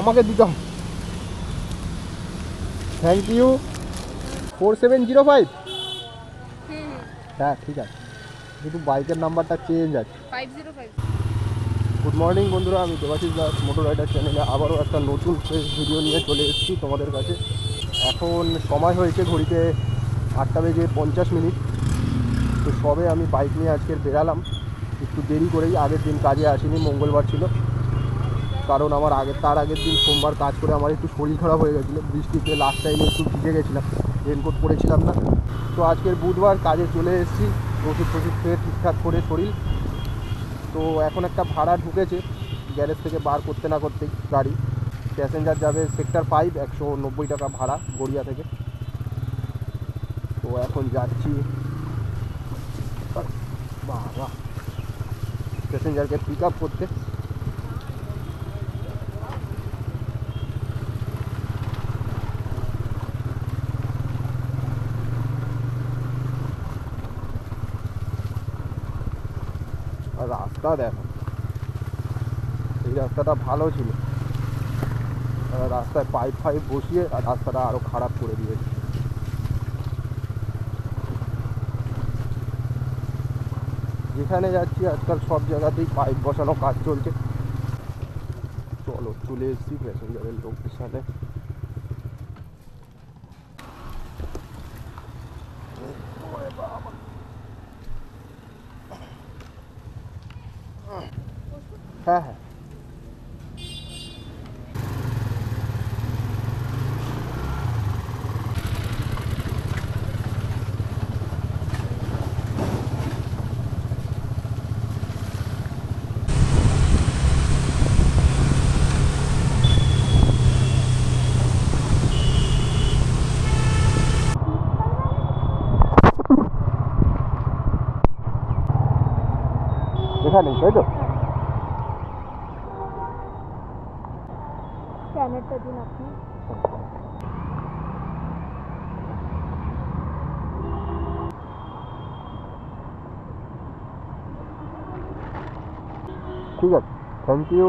আমাকে দিতে হবে। Thank you. 4705। হ্যাঁ ঠিক আছে, কিন্তু বাইকের নাম্বারটা চেঞ্জ আছে। 505। গুড মর্নিং বন্ধুরা, আমি দেবাশিস দাস মোটর রাইডার চ্যানেলে আবারও একটা নতুন ফ্রেশ ভিডিও নিয়ে চলে এসেছি তোমাদের কাছে। এখন সময় হয়েছে ঘড়িতে 8:50। তো সবে আমি বাইক নিয়ে আজকের বেরালাম, একটু দেরি করেই। আগের দিন কাজে আসিনি, মঙ্গলবার ছিল, কারণ আমার তার আগের দিন সোমবার কাজ করে আমার একটু শরীর খারাপ হয়ে গেছিলো। বৃষ্টিতে লাস্ট টাইমে একটু ভিজে গেছিলাম, রেনকোট পরেছিলাম না। তো আজকের বুধবার কাজে চলে এসেছি, ওষুধ খেয়ে ঠিকঠাক করে শরীর। তো এখন একটা ভাড়া ঢুকেছে গ্যারেজ থেকে বার করতে না করতেই গাড়ি। প্যাসেঞ্জার যাবে সেক্টর 5, 190 টাকা ভাড়া গড়িয়া থেকে। তো এখন যাচ্ছি বাবা প্যাসেঞ্জারকে পিক আপ করতে। আর রাস্তা দেখো, এই রাস্তাটা ভালো ছিল, রাস্তায় পাইপ বসিয়ে আর রাস্তাটা আরও খারাপ করে দিয়েছে। যেখানে যাচ্ছি আজকাল সব জায়গাতেই পাইপ বসানো কাজ চলছে। চলো চলে এসেছি প্যাসেঞ্জারের লোকেশনে। হ্যাঁ হ্যাঁ, এখানেই তাই তো। স্ক্যানারটা দিন আপনি। ঠিক আছে, থ্যাংক ইউ।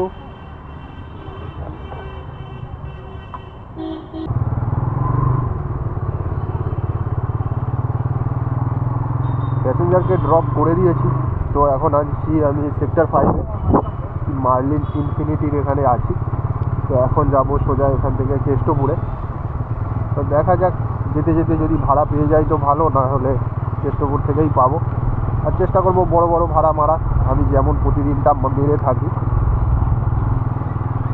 প্যাসেঞ্জারকে ড্রপ করে দিয়েছি। তো এখন আসছি আমি সেক্টর 5-এ, মার্লিন ইনফিনিটির এখানে আছি। তো এখন যাব সোজা এখান থেকে কেষ্টপুরে। তো দেখা যাক, যেতে যেতে যদি ভাড়া পেয়ে যাই তো ভালো, না হলে কেষ্টপুর থেকেই পাবো। আর চেষ্টা করব বড় বড় ভাড়া মারা, আমি যেমন প্রতিদিনটা মেরে থাকি।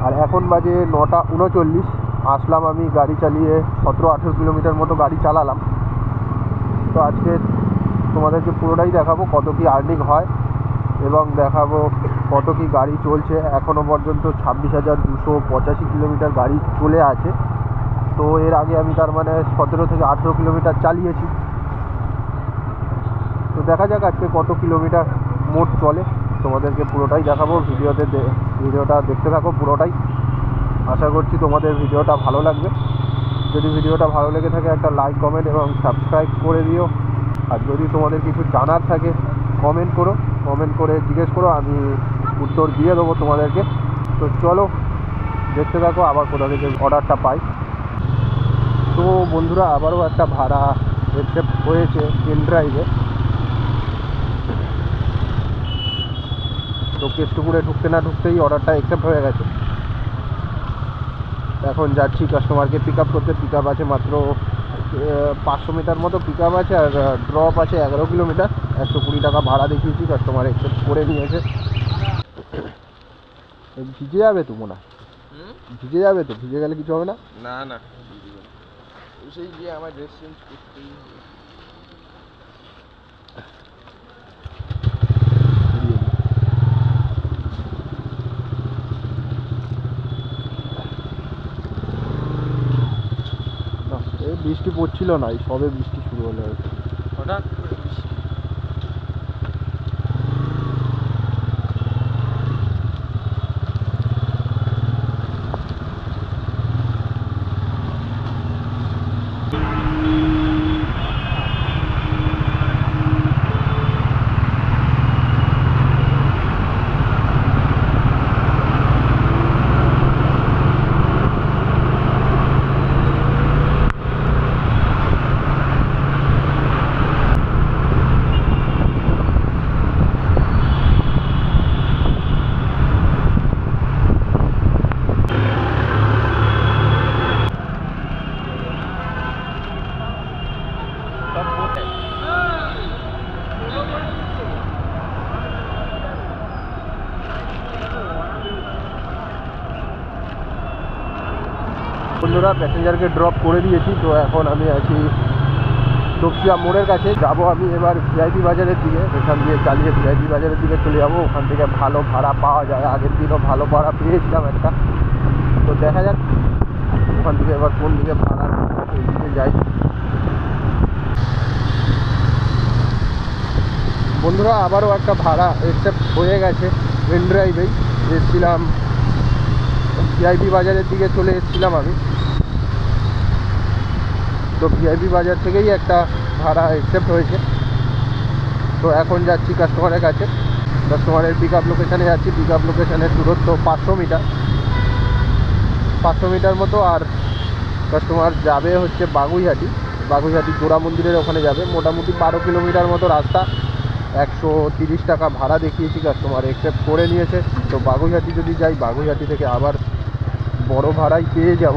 আর এখন বাজে 9:39। আসলাম আমি গাড়ি চালিয়ে 17-18 কিলোমিটার মতো গাড়ি চালালাম। তো আজকে তোমাদেরকে পুরোটাই দেখাবো কত কি আর্নিং হয়, এবং দেখাবো কত কি গাড়ি চলছে। এখনও পর্যন্ত 26,285 কিলোমিটার গাড়ি চলে আছে। তো এর আগে আমি তার মানে 17 থেকে 18 কিলোমিটার চালিয়েছি। তো দেখা যাক আজকে কত কিলোমিটার মোট চলে, তোমাদেরকে পুরোটাই দেখাবো। ভিডিওটা দেখতে থাকো পুরোটাই। আশা করছি তোমাদের ভিডিওটা ভালো লাগবে। যদি ভিডিওটা ভালো লেগে থাকে একটা লাইক, কমেন্ট এবং সাবস্ক্রাইব করে দিও। আর যদি তোমাদের কিছু জানার থাকে কমেন্ট করে জিজ্ঞেস করো, আমি উত্তর দিয়ে দেবো তোমাদেরকে। তো চলো দেখতে থাকো আবার কোথা থেকে অর্ডারটা পাই। তো বন্ধুরা, আবারও একটা ভাড়া অ্যাকসেপ্ট হয়েছে ইনড্রাইভে। তো কেষ্টপুরে ঢুকতে না ঢুকতেই অর্ডারটা অ্যাকসেপ্ট হয়ে গেছে। এখন যাচ্ছি কাস্টমারকে পিক আপ করতে। পিক আপ আছে মাত্র 500 মিটার মতো পিক আপ আছে, আর ড্রপ আছে 11 কিলোমিটার। 120 টাকা ভাড়া দেখিয়েছি, কাস্টমার অ্যাকসেপ্ট করে নিয়েছে। ভিজে যাবে তো মনে হয়, ভিজে যাবে তো, ভিজে গেলে কিছু হবে না। না না, সেই গিয়ে আমার ড্রেস চেঞ্জ করতেই হবে। এই বৃষ্টি পড়ছিল না, এই সবে বৃষ্টি শুরু হলো হঠাৎ। বন্ধুরা প্যাসেঞ্জারকে ড্রপ করে দিয়েছি, তো এখন আমি আছি তপসিয়া মোড়ের কাছে। যাব আমি এবার ভিআইপি বাজারের দিকে, এখান দিয়ে চালিয়ে ভিআইপি বাজারের দিকে চলে যাবো। ওখান থেকে ভালো ভাড়া পাওয়া যায়, আগের দিনও ভালো ভাড়া পেয়েছিলাম একটা। তো দেখা যাক ওখান থেকে এবার কোন দিকে ভাড়া ওই দিকে যাই। বন্ধুরা আবারও একটা ভাড়া অ্যাকসেপ্ট হয়ে গেছে পেন ড্রাইভেই। এসেছিলাম ভিআইপি বাজারের দিকে চলে এসেছিলাম আমি, তো ভিআইপি বাজার থেকেই একটা ভাড়া অ্যাকসেপ্ট হয়েছে। তো এখন যাচ্ছি কাস্টমারের কাছে, কাস্টমারের পিক আপ লোকেশানে যাচ্ছি। পিক আপ লোকেশানের দূরত্ব 500 মিটার, 500 মিটার মতো। আর কাস্টমার যাবে হচ্ছে বাগুইহাটি, বাগুইহাটি জোড়া মন্দিরের ওখানে যাবে। মোটামুটি 12 কিলোমিটার মতো রাস্তা, 130 টাকা ভাড়া দেখিয়েছি, কাস্টমার অ্যাকসেপ্ট করে নিয়েছে। তো বাগুইহাটি যদি যাই, বাগুইহাটি থেকে আবার বড় ভাড়াই পেয়ে যাব,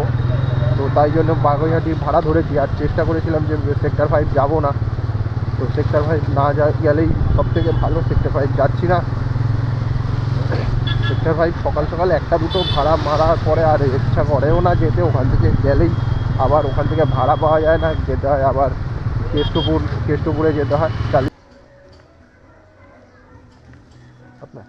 তো তাই জন্য বাগুইহাটির ভাড়া ধরেছি। আর চেষ্টা করেছিলাম যে সেক্টর 5 যাব না, তো সেক্টর 5 না গেলেই সব থেকে ভালো। সেক্টর 5 যাচ্ছি না। সেক্টর 5 সকাল সকাল একটা দুটো ভাড়া মারার পরে আর ইচ্ছা করেও না যেতে। ওখান থেকে গেলেই আবার ওখান থেকে ভাড়া পাওয়া যায় না, যেতে হয় আবার কেষ্টপুরে যেতে হয়। আপনার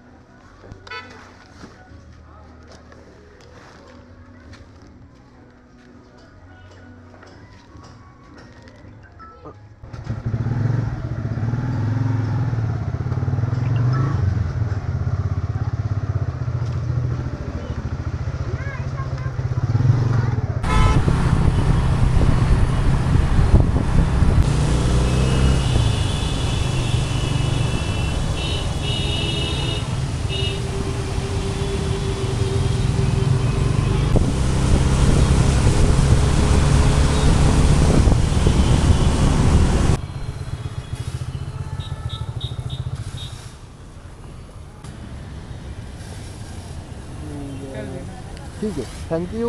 ठीक है, थैंक यू।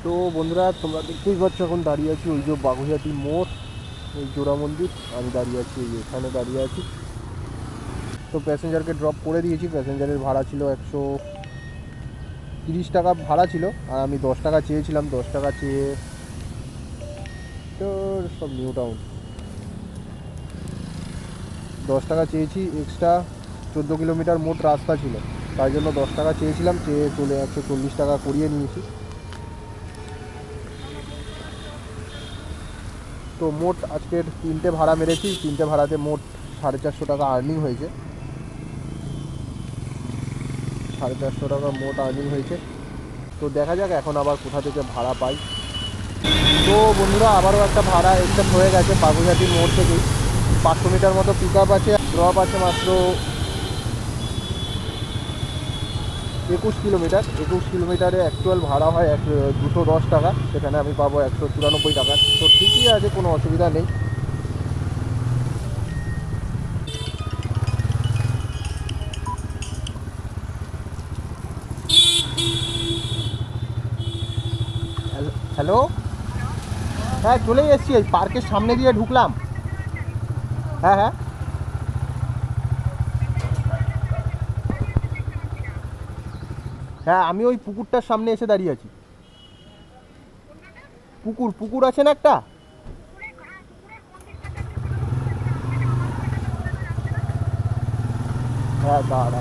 তো বন্ধুরা তোমরা দেখতেই পাচ্ছ এখন দাঁড়িয়ে আছি ওই যে বাগুইহাটি মোড়, ওই জোড়া মন্দির। আমি দাঁড়িয়ে আছি এখানে দাঁড়িয়ে আছি। তো প্যাসেঞ্জারকে ড্রপ করে দিয়েছি। প্যাসেঞ্জারের ভাড়া ছিল 130 টাকা ভাড়া ছিল, আর আমি 10 টাকা চেয়েছিলাম। 10 টাকা চেয়ে তো সব নিউ টাউন 10 টাকা চেয়েছি। এক্সট্রা 14 কিলোমিটার মোট রাস্তা ছিল, তাই জন্য 10 টাকা চেয়েছিলাম, চেয়ে চলে 140 টাকা করিয়ে নিয়েছি। তো মোট আজকের 3টে ভাড়া মেরেছি, 3টে ভাড়াতে মোট 450 টাকা আর্নিং হয়েছে। 450 টাকা মোট আর্নিং হয়েছে। তো দেখা যাক এখন আবার কোথা থেকে ভাড়া পাই। তো বন্ধুরা আবারও একটা ভাড়া অ্যাকসেপ্ট হয়ে গেছে বাগুইহাটির মোড় থেকেই। 500 মিটার মতো পিক আপ আছে, ড্রপ আছে মাত্র 21 কিলোমিটার। 21 কিলোমিটারে অ্যাকচুয়াল ভাড়া হয় 210 টাকা, সেখানে আমি পাবো 194 টাকা। তো ঠিকই আছে, কোনো অসুবিধা নেই। হ্যালো, হ্যাঁ চলেই এসছি, এই পার্কের সামনে দিয়ে ঢুকলাম। হ্যাঁ হ্যাঁ হ্যাঁ, আমি ওই পুকুরটার সামনে এসে দাঁড়িয়ে আছি। পুকুর আছে না একটা? হ্যাঁ দাঁড়া,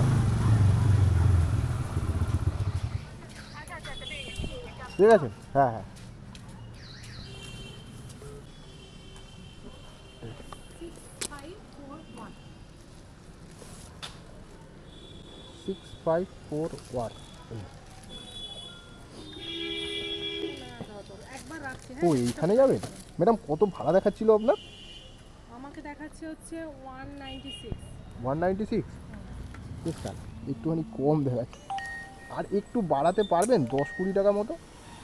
ঠিক আছে। হ্যাঁ হ্যাঁ 6541। ও এইখানে যাবেন ম্যাডাম? কত ভাড়া দেখাচ্ছিল আপনার? আমাকে দেখাচ্ছে হচ্ছে 196। 196? বেশ, একটুখানি কম দেখাচ্ছে। আর একটু বাড়াতে পারবেন 10-20 টাকা মতো?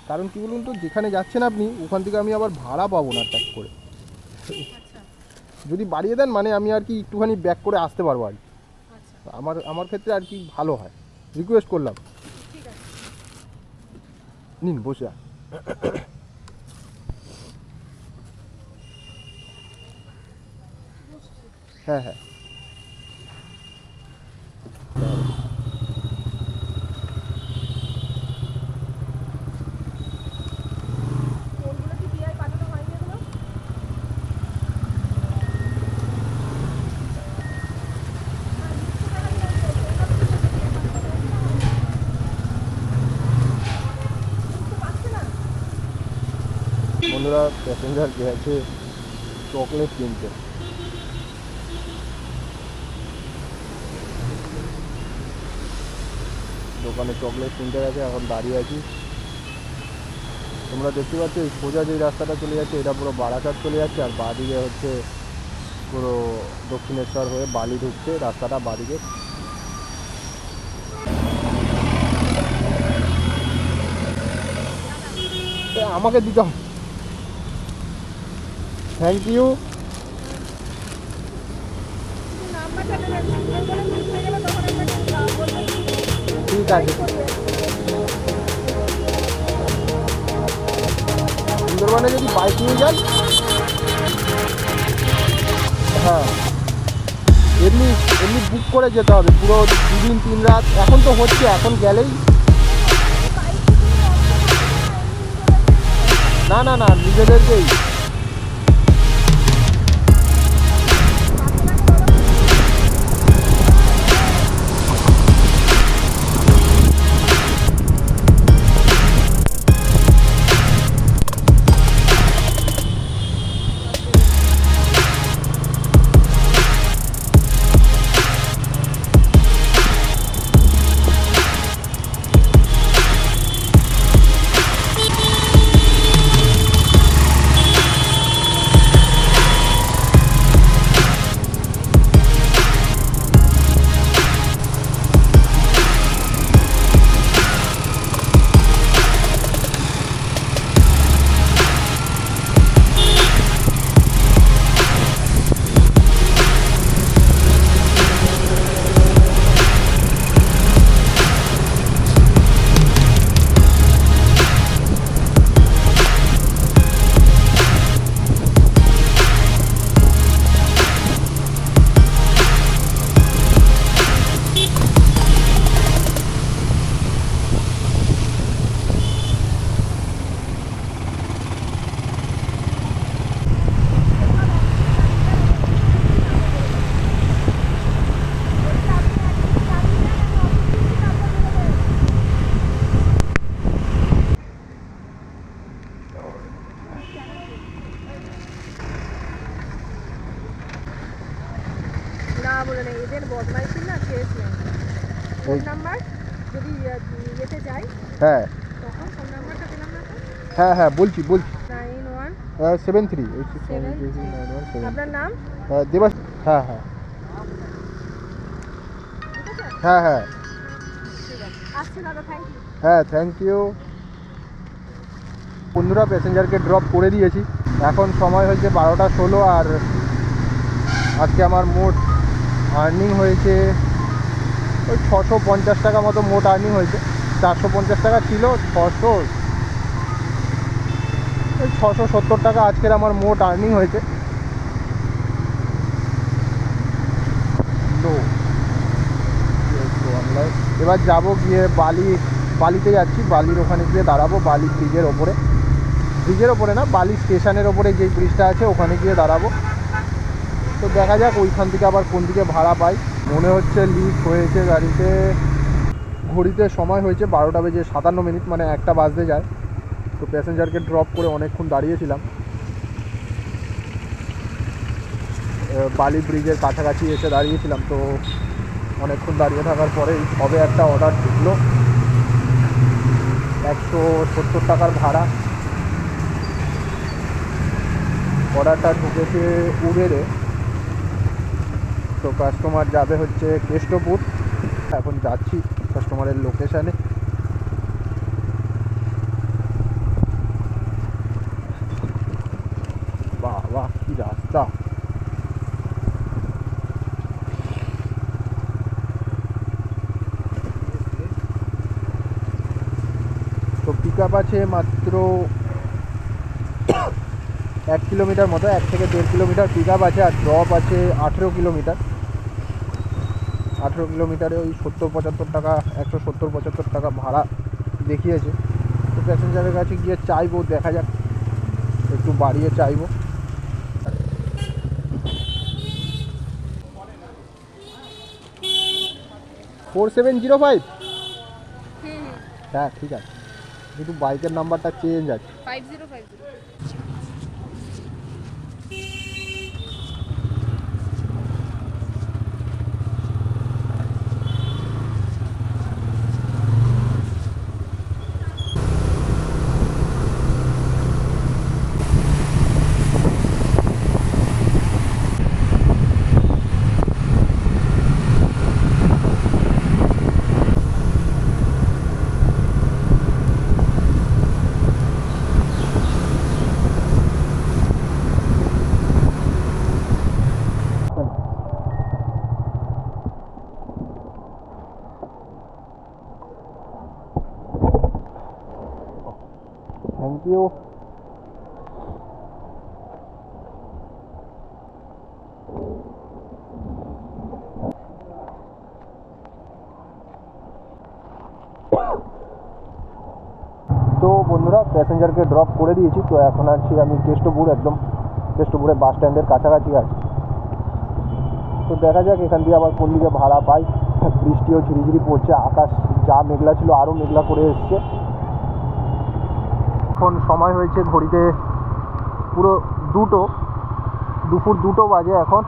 কারণ কি বলুন তো, যেখানে যাচ্ছেন আপনি ওখান থেকে আমি আবার ভাড়া পাবো না ট্যাক করে। আচ্ছা যদি বাড়িয়ে দেন মানে আমি আর কি একটুখানি ব্যাক করে আসতে পারবো আর কি। আচ্ছা আমার ক্ষেত্রে আর কি ভালো হয়, রিকোয়েস্ট করলাম। ঠিক আছে। নিন বসে। হ্যাঁ হ্যাঁ বন্ধুরা প্যাসেঞ্জার গেছে চকলেট কিনতে। দোকানে চকলেট কিনতে গেছে, এখন দাঁড়িয়ে আছি। তোমরা দেখতে পাচ্ছ এই সোজা যেই রাস্তাটা চলে যাচ্ছে এটা পুরো বারাসাত চলে যাচ্ছে, আর বাঁদিকে হচ্ছে পুরো দক্ষিণেশ্বর হয়ে বালি ঢুকছে রাস্তাটা বাঁদিকে। আমাকে দিতে হবে, থ্যাংক ইউ। ঠিক আছে, সুন্দরবনে যদি বাইক নিয়ে যান, হ্যাঁ এমনি এমনি বুক করে যেতে হবে পুরো 2 দিন 3 রাত। এখন তো হচ্ছে, এখন গেলেই না না না নিজেদেরকেই। না বলে নেই, এদের বদমাইশি না শেষ নেই। ফোন নাম্বার যদি ইয়েতে যাই হ্যাঁ তখন ফোন নাম্বারটা পেলাম না তো। হ্যাঁ হ্যাঁ বলছি 91 73 আপনার নাম? দেবাস। হ্যাঁ হ্যাঁ হ্যাঁ হ্যাঁ ঠিক আছে, আসছি দাদা, থ্যাংক ইউ। হ্যাঁ থ্যাংক ইউ। বন্ধুরা প্যাসেঞ্জারকে ড্রপ করে দিয়েছি, এখন সময় হয়েছে 12টা 16, আর আজকে আমার মোট আর্নিং হয়েছে ওই 650 টাকা মতো মোট আর্নিং হয়েছে। 450 টাকা ছিল, 670 টাকা আজকের আমার মোট আর্নিং হয়েছে। তো এবার যাব গিয়ে বালিতে যাচ্ছি, বালির ওখানে গিয়ে দাঁড়াবো, বালি ব্রিজের ওপরে না, বালি স্টেশনের ওপরে যেই ব্রিজটা আছে ওখানে গিয়ে দাঁড়াবো। তো দেখা যাক ওইখান থেকে আবার কোন দিকে ভাড়া পাই। মনে হচ্ছে লিক হয়েছে গাড়িতে। ঘড়িতে সময় হয়েছে 12টা বেজে 57 মিনিট, মানে 1টা বাজতে যায়। তো প্যাসেঞ্জারকে ড্রপ করে অনেকক্ষণ দাঁড়িয়েছিলাম, বালি ব্রিজের কাছাকাছি এসে দাঁড়িয়েছিলাম। তো অনেকক্ষণ দাঁড়িয়ে থাকার পরেই সবে একটা অর্ডার ঢুকলো, 170 টাকার ভাড়া। অর্ডারটা ঢুকেছে উবেরে। তো কাস্টমার যাবে হচ্ছে কেষ্টপুর। এখন যাচ্ছি কাস্টমারের লোকেশানে। বাহ বাহ কি রাস্তা! তো পিক আপ আছে মাত্র 1 কিলোমিটার মতো, 1 থেকে 1.5 কিলোমিটার পিক আপ আছে, আর ড্রপ আছে 18 কিলোমিটার। 18 কিলোমিটারে ওই 70-75 টাকা, 170-75 টাকা ভাড়া দেখিয়েছে। তো প্যাসেঞ্জারের কাছে গিয়ে চাইবো, দেখা যাক একটু বাড়িয়ে চাইবো। $4705। হ্যাঁ ঠিক আছে, কিন্তু বাইকের নাম্বারটা চেঞ্জ আছে। 5050 ইউ। তো বন্ধুরা প্যাসেঞ্জারকে ড্রপ করে দিয়েছি, তো এখন আছি আমি কেষ্টপুর, একদম কেষ্টপুরে বাস স্ট্যান্ডের কাছাকাছি আছি। তো দেখা যাক এখান দিয়ে আবার কোন দিকে ভাড়া পাই। বৃষ্টিও ঝিরিঝিরি পড়ছে, আকাশ যা মেঘলা ছিল আরও মেঘলা করে এসছে। এখন সময় হয়েছে ঘড়িতে পুরো দুপুর 2টো বাজে এখন।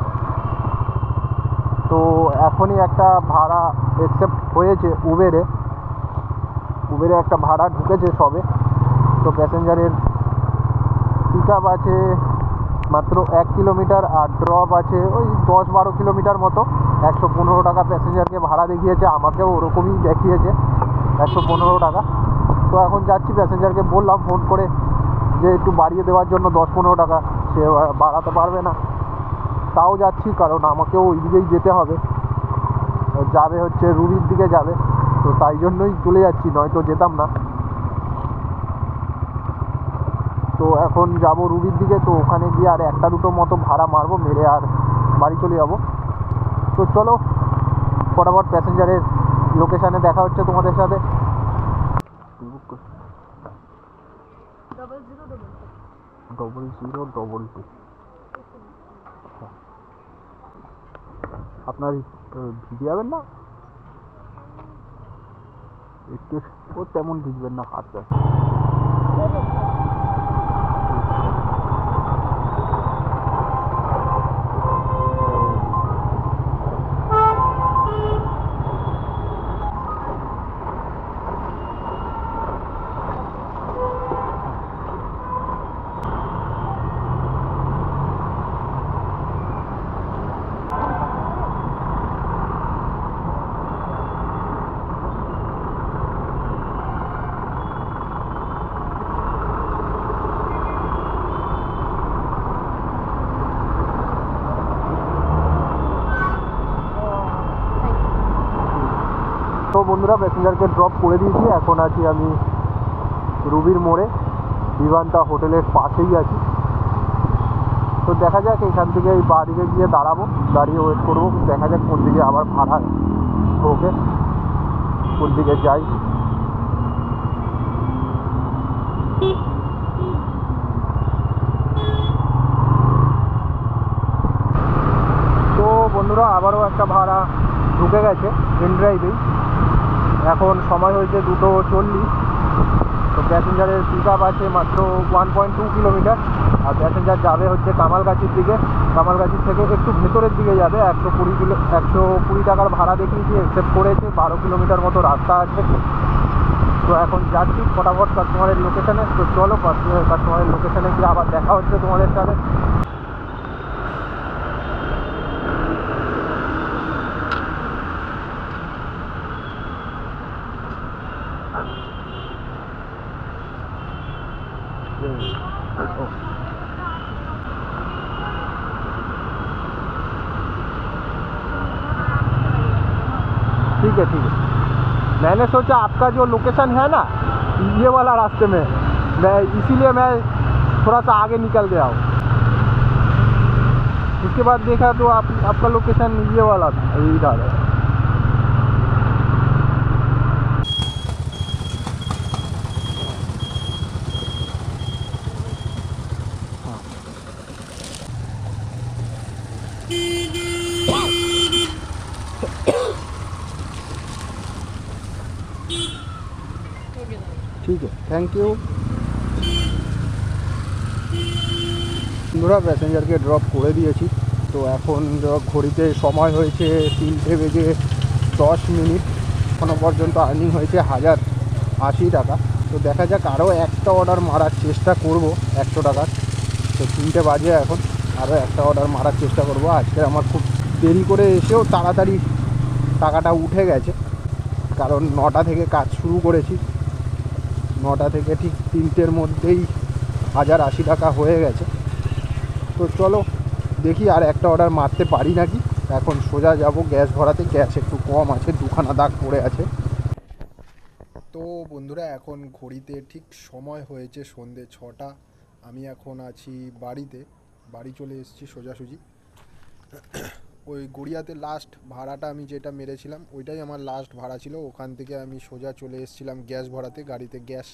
তো এখনই একটা ভাড়া অ্যাকসেপ্ট হয়েছে উবেরে একটা ভাড়া ঢুকেছে সবে। তো প্যাসেঞ্জারের পিক আপ আছে মাত্র 1 কিলোমিটার, আর ড্রপ আছে ওই 10-12 কিলোমিটার মতো। 115 টাকা প্যাসেঞ্জারকে ভাড়া দেখিয়েছে, আমাকেও ওরকমই দেখিয়েছে 115 টাকা। তো এখন যাচ্ছি, প্যাসেঞ্জারকে বললাম ফোন করে যে একটু বাড়িয়ে দেওয়ার জন্য 10-15 টাকা, সে বাড়াতে পারবে না। তাও যাচ্ছি, কারণ আমাকেও ওই দিকেই যেতে হবে, যাবে হচ্ছে রুবির দিকে যাবে, তো তাই জন্যই চলে যাচ্ছি, নয়তো যেতাম না। তো এখন যাব রুবির দিকে, তো ওখানে গিয়ে আর 1-2টো মতো ভাড়া মারবো, মেরে আর বাড়ি চলে যাব। তো চলো ফটাফট প্যাসেঞ্জারের লোকেশানে দেখা হচ্ছে তোমাদের সাথে। 0022 আপনার ভিজে যাবেন না, একটু ও তেমন ভিজবেন না, হাতটা তো বন্ধুরা প্যাসেঞ্জারকে ড্রপ করে দিয়েছি, এখন আছি আমি রুবির মোড়ে, বিভান্তা হোটেলের পাশেই আছি। তো দেখা যাক এখান থেকে এই বাঁ দিকে গিয়ে দাঁড়াবো, দাঁড়িয়ে ওয়েট করবো, দেখা যাক কোন দিকে আবার ভাড়া ঢোকে, কোন দিকে যাই। তো বন্ধুরা আবারও একটা ভাড়া ঢুকে গেছে ইন ড্রাইভেই। এখন সময় হয়েছে 2:40। তো প্যাসেঞ্জারের পিক আপ আছে মাত্র 1.2 কিলোমিটার, আর প্যাসেঞ্জার যাবে হচ্ছে কামালগাছির দিকে। কামালগাছির থেকে একটু ভেতরের দিকে যাবে, 120 টাকার ভাড়া দেখিয়েছি, অ্যাকসেপ্ট করেছে। 12 কিলোমিটার মতো রাস্তা আছে। তো এখন যাচ্ছি ফটাফট কাস্টমারের লোকেশানে। তো চলো কাস্টমারের লোকেশানে গিয়ে আবার দেখা হচ্ছে তোমাদের সাথে। ठीक है। मैंने सोचा आपका जो लोकेशन है ना ये वाला रास्ते में, मैं इसीलिए मैं थोड़ा सा आगे निकल गया हूँ। उसके बाद देखा तो आपका लोकेशन ये वाला था, इधर है। ঠিক আছে, থ্যাংক ইউ। বন্ধুরা প্যাসেঞ্জারকে ড্রপ করে দিয়েছি। তো এখন ঘড়িতে সময় হয়েছে 3:10। এখনও পর্যন্ত আর্নিং হয়েছে 1080 টাকা। তো দেখা যাক, আরও একটা অর্ডার মারার চেষ্টা করব 100 টাকার। তো 3টে বাজে এখন, আরও একটা অর্ডার মারার চেষ্টা করব। আজকে আমার খুব দেরি করে এসেও তাড়াতাড়ি টাকাটা উঠে গেছে, কারণ 9টা থেকে কাজ শুরু করেছি। 9টা থেকে ঠিক 3টের মধ্যেই 1080 টাকা হয়ে গেছে। তো চলো দেখি আর একটা অর্ডার মারতে পারি নাকি। এখন সোজা যাব গ্যাস ভরাতে, গ্যাস একটু কম আছে, 2খানা দাগ পড়ে আছে। তো তো বন্ধুরা, এখন ঘড়িতে ঠিক সময় হয়েছে সন্ধে 6টা। আমি এখন আছি বাড়িতে, বাড়ি চলে এসেছি সোজাসুজি। ওই গড়িয়াতে লাস্ট ভাড়াটা আমি যেটা মেরেছিলাম ওইটাই আমার লাস্ট ভাড়া ছিল। ওখান থেকে আমি সোজা চলে এসেছিলাম গ্যাস ভরাতে। গাড়িতে গ্যাস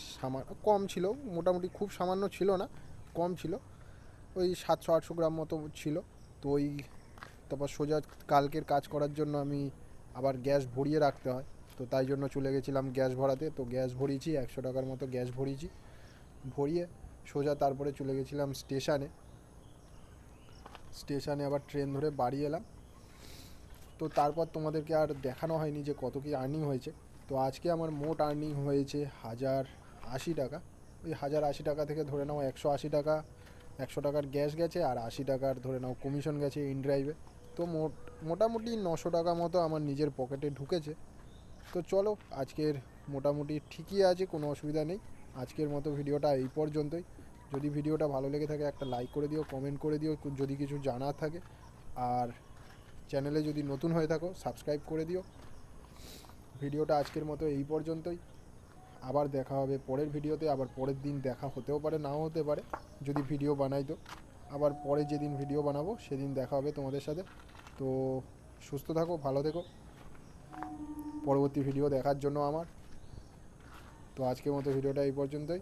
কম ছিল, মোটামুটি খুব সামান্য ছিল না, কম ছিল, ওই 700-800 গ্রাম মতো ছিল। তো ওই তারপর সোজা কালকের কাজ করার জন্য আমি আবার গ্যাস ভরিয়ে রাখতে হয়, তো তাই জন্য চলে গেছিলাম গ্যাস ভরাতে। তো গ্যাস ভরিয়েছি, 100 টাকার মতো গ্যাস ভরিয়েছি, ভরিয়ে সোজা তারপরে চলে গেছিলাম স্টেশনে আবার ট্রেন ধরে বাড়ি এলাম। তো তারপর তোমাদেরকে আর দেখানো হয়নি যে কত কী আর্নিং হয়েছে। তো আজকে আমার মোট আর্নিং হয়েছে 1080 টাকা। ওই 1080 টাকা থেকে ধরে নাও 180 টাকা, 100 টাকার গ্যাস গেছে, আর 80 টাকার ধরে নাও কমিশন গেছে ইন ড্রাইভে। তো মোটামুটি 900 টাকা মতো আমার নিজের পকেটে ঢুকেছে। তো চলো, আজকের মোটামুটি ঠিকই আছে, কোনো অসুবিধা নেই। আজকের মতো ভিডিওটা এই পর্যন্তই। যদি ভিডিওটা ভালো লেগে থাকে একটা লাইক করে দিও, কমেন্ট করে দিও যদি কিছু জানার থাকে, আর চ্যানেলে যদি নতুন হয়ে থাকো সাবস্ক্রাইব করে দিও। ভিডিওটা আজকের মতো এই পর্যন্তই। আবার দেখা হবে পরের ভিডিওতে, আবার পরের দিন দেখা হতেও পারে, নাও হতে পারে। যদি ভিডিও বানাই তো আবার পরে যেদিন ভিডিও বানাবো সেদিন দেখা হবে তোমাদের সাথে। তো সুস্থ থাকো, ভালো থেকো, পরবর্তী ভিডিও দেখার জন্য আমার। তো আজকের মতো ভিডিওটা এই পর্যন্তই।